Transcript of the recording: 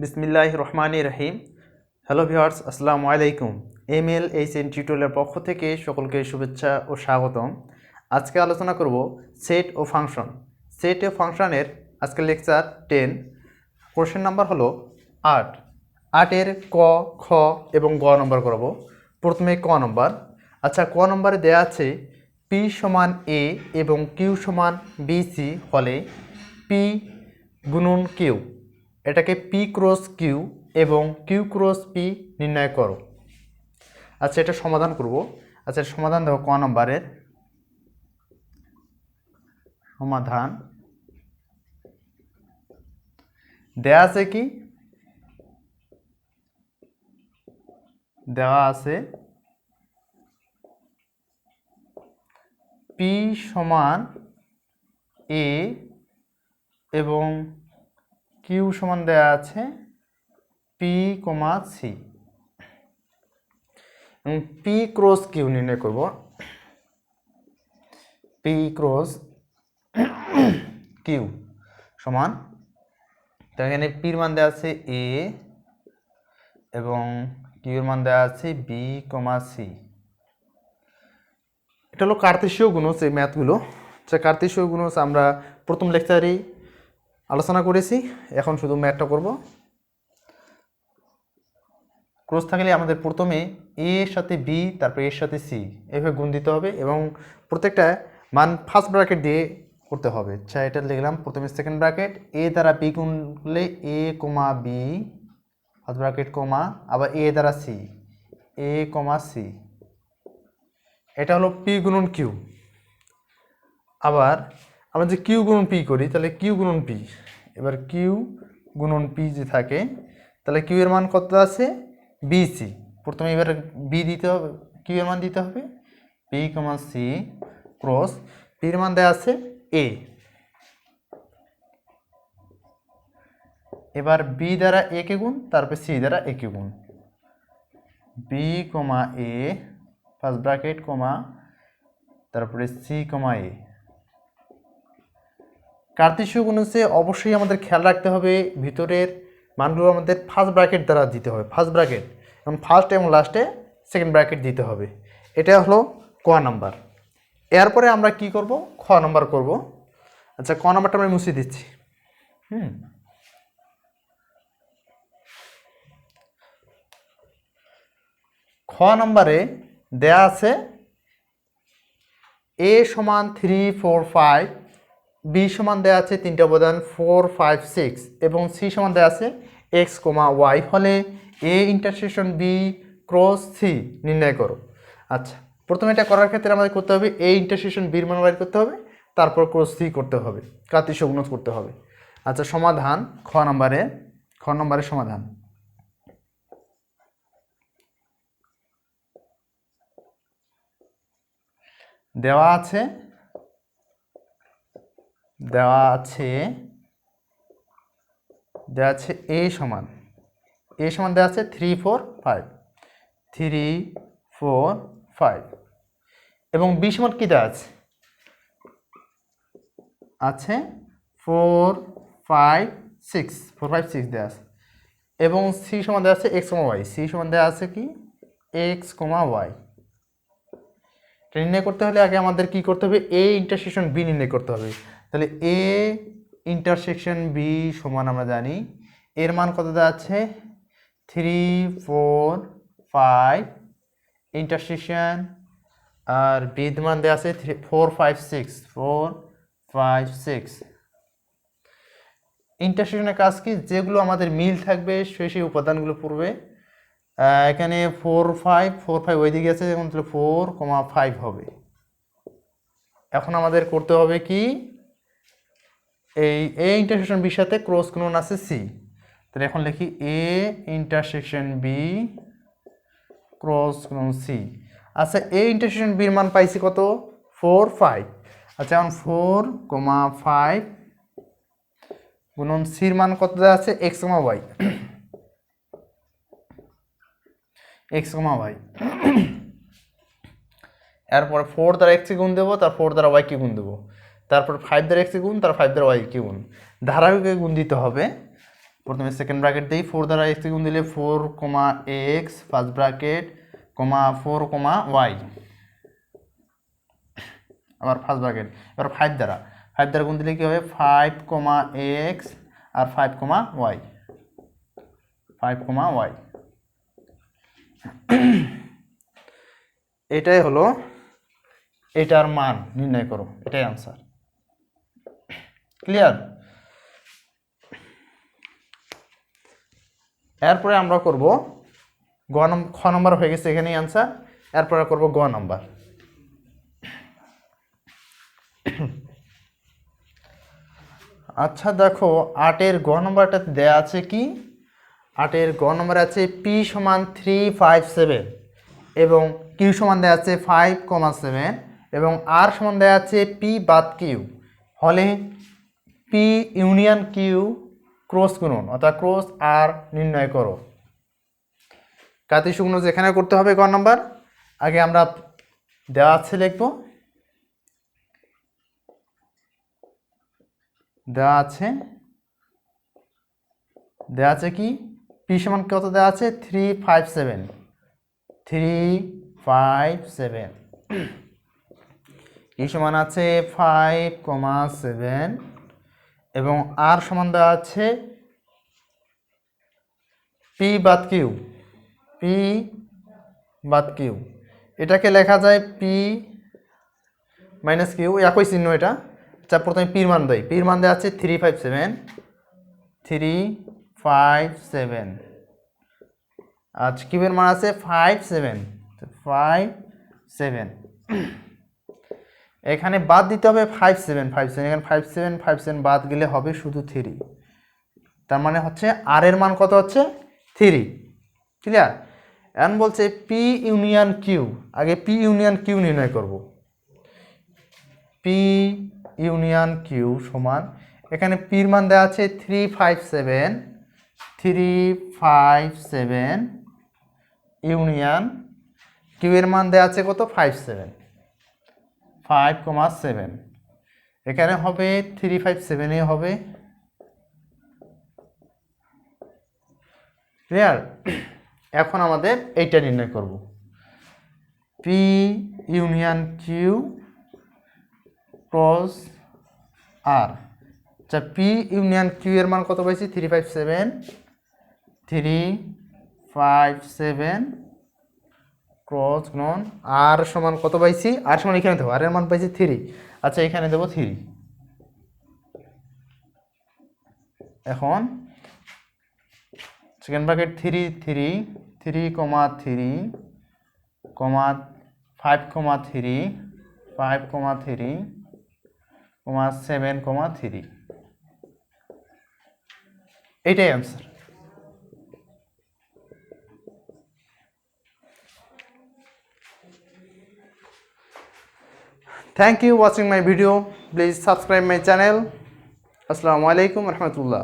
বিসমিল্লাহির রহমানির রহিম। Hello viewers, আসসালামু আলাইকুম। MLHN টিউটোরিয়ালের পক্ষ থেকে সকলকে শুভেচ্ছা ও স্বাগতম। আজকে আলোচনা করব সেট ও ফাংশন। সেট ও ফাংশনের আজকে লেকচার 10। কোশ্চেন নাম্বার হলো 8। 8-এর ক, খ এবং গ নম্বর করব। প্রথমে ক নম্বর। আচ্ছা, ক নম্বরে দেয়া আছে P সমান A এবং Q সমান BC হলে P গুণন Q, এটাকে P ক্রস Q এবং Q ক্রস P নির্ণয় করো। আচ্ছা, এটা সমাধান করব। আচ্ছা, সমাধান দেখো, ক নম্বরের সমাধান দেয়া আছে কি, দেওয়া আছে P সমান A এবং Q সমান দেয়া আছে P, C এবং P ক্রস Q নির্ণয় করব। P ক্রস Q সমান, তো এখানে P এর মান দেওয়া আছে A এবং Q এর মান দেওয়া আছে B, C। এটা হলো কার্তেশীয় গুণজ। এই ম্যাথগুলো কার্তেশীয় গুণজ আমরা প্রথম লেকচারেই আলোচনা করেছি। এখন শুধু ম্যাথটা করব। ক্রস থাকলে আমাদের প্রথমে A এর সাথে B, তারপর এর সাথে C এভাবে গুণ দিতে হবে এবং প্রত্যেকটা মান ফার্স্ট ব্র্যাকেট দিয়ে করতে হবে। আচ্ছা, এটা লিখলাম প্রথমে সেকেন্ড ব্র্যাকেট, A দ্বারা B গুণ করলে A, B ফার্স্ট ব্র্যাকেট কমা, আবার A দ্বারা C, A, C। এটা হলো P গুণন Q। আবার আমরা যে Q গুণন P করি, তাহলে Q গুণন P, এবার Q গুণন P যে থাকে, তাহলে Q এর মান কত আছে BC। প্রথমে এবার B দিতে হবে, Q এর মান দিতে হবে P, C ক্রস P এর মান দেওয়া আছে A। এবার B দ্বারা A কে গুণ, তারপরে C দ্বারা A কে গুণ, B, A ফার্স্ট ব্র্যাকেট কমা, তারপরে C, A। কার্তেশীয় গুণজে অবশ্যই আমাদের খেয়াল রাখতে হবে ভিতরের মানগুলো আমাদের ফার্স্ট ব্র্যাকেট দ্বারা দিতে হবে, ফার্স্ট ব্র্যাকেট এবং ফার্স্ট এবং লাস্টে সেকেন্ড ব্র্যাকেট দিতে হবে। এটা হলো ক নাম্বার। এরপরে আমরা কি করব, খ নাম্বার করব। আচ্ছা, ক নাম্বারটা আমি মুছে দিচ্ছি। খ নম্বরে দেয়া আছে A সমান 3, 4, 5, B সমান দেয়া আছে তিনটা উপাদান 4, 5, 6 এবং C সমান দেয়া আছে x, y হলে A intersection B cross C নির্ণয় করো। আচ্ছা, প্রথমে এটা করার ক্ষেত্রে আমাদের করতে হবে A ইন্টারসেকশন B এর মান বের করতে হবে, তারপর ক্রস C করতে হবে, কার্তেশীয় গুণজ করতে হবে। আচ্ছা, সমাধান খ নম্বরের সমাধান দেওয়া আছে A সমান দেওয়া আছে 3, 4, 5 এবং B সমান কি দেওয়া আছে 4, 5, 6 দেওয়া আছে এবং C সমান দেওয়া আছে x, y। C সমান দেওয়া আছে কি x, y। নির্ণয় করতে হলে আগে আমাদের কি করতে হবে, A ইন্টারসেকশন B নির্ণয় করতে হবে। তাহলে A ইন্টারসেকশন B সমান আমরা জানি এর মান কত দেওয়া আছে 3, 4, 5 ইন্টারসেকশন, আর B এর মান দেওয়া আছে 4, 5, 6 ইন্টারসেকশনের কাজ কি, যেগুলো আমাদের মিল থাকবে সেই উপাদানগুলো পড়বে। এখানে 4, 5 ওইদিকে আছে, যেমন 4, 5 হবে। এখন আমাদের করতে হবে কি, এই A ইন্টারসেকশন বির সাথে ক্রস গুণন আছে C, তাহলে এখন লিখি A ইন্টারসেকশন B ক্রস গুণন C। আচ্ছা, A ইন্টারসেকশন B এর মান পাইছি কত 4, 5। আচ্ছা, এখন 4, 5 গুণন C এর মান কত দেওয়া আছে x, y এরপর 4 দ্বারা x কে গুণ দেবো, তার 4 দ্বারা y কে গুণ দেবো, তারপর 5 দ্বারা x কে গুণ, তার 5 দ্বারা y কে গুণ, ধারাবাহিকভাবে গুণ দিতে হবে। প্রথমে সেকেন্ড ব্র্যাকেট দিই, 4 দ্বারা x গুণ দিলে 4, x ফার্স্ট ব্র্যাকেট, 4, y, আবার ফার্স্ট ব্র্যাকেট। এবার 5 দ্বারা গুণ দিলে কি হবে 5, x আর 5, y, 5, y। এটাই হলো, এটার মান নির্ণয় করো, এটাই আনসার। ক্লিয়ার? এরপরে আমরা করব খ নম্বর হয়ে গেছে এখানেই আনসার। এরপরে করব গ নম্বর। আচ্ছা দেখো, 8-এর গ নম্বরটা দেয়া আছে কি? 8-এর গ নম্বর আছে p সমান 3, 5, 7 এবং q সমান দেয়া আছে 5, 7 এবং r সমান দেয়া আছে p বাদ q হলে p ইউনিয়ন q ক্রস গুণন অর্থাৎ ক্রস r নির্ণয় করো। কাতি শুকনো যেখানে করতে হবে গ নম্বর, আগে আমরা দেওয়া আছে লিখব। দেওয়া আছে কি p সমান কত দেওয়া আছে 3, 5, 7, 3, 5, 7, q সমান আছে 5, 7 এবং r সমান দেওয়া আছে p বাদ q, এটাকে লেখা যায় p মাইনাস q, একই চিহ্ন এটা। আচ্ছা প্রথমে পির মান দেয়, পির মান দেওয়া আছে 3, 5, 7 আজ কিউবের মান আছে 5, 7 এখানে বাদ দিতে হবে 5, 7 এখানে 5, 7 বাদ গেলে হবে শুধু 3, তার মানে হচ্ছে আর এর মান কত হচ্ছে 3। ক্লিয়ার? এখন বলছে p ইউনিয়ন q, আগে p ইউনিয়ন q নির্ণয় করব। p ইউনিয়ন q সমান, এখানে p এর মান দেওয়া আছে 3, 5, 7 ইউনিয়ন q এর মান দেওয়া আছে কত 5, 7 এখানে হবে 3, 5, 7 এ হবে। ক্লিয়ার? এখন আমাদের এইটা নির্ণয় করব, p union q cross r। আচ্ছা p ইউনিয়ন q এর মান কত পাইছি 3, 5, 7 ক্রস গুণন r সমান কত পাইছি, r সমান এখানে দেবো, r এর মান পাইছি 3। আচ্ছা এখানে দেবো 3। এখন সেকেন্ড ব্র্যাকেট 3, 3, 3, 5, 3, 7, 3, এইটাই answer. Thank you watching my video. Please subscribe my channel. Assalamu alaikum warahmatullah.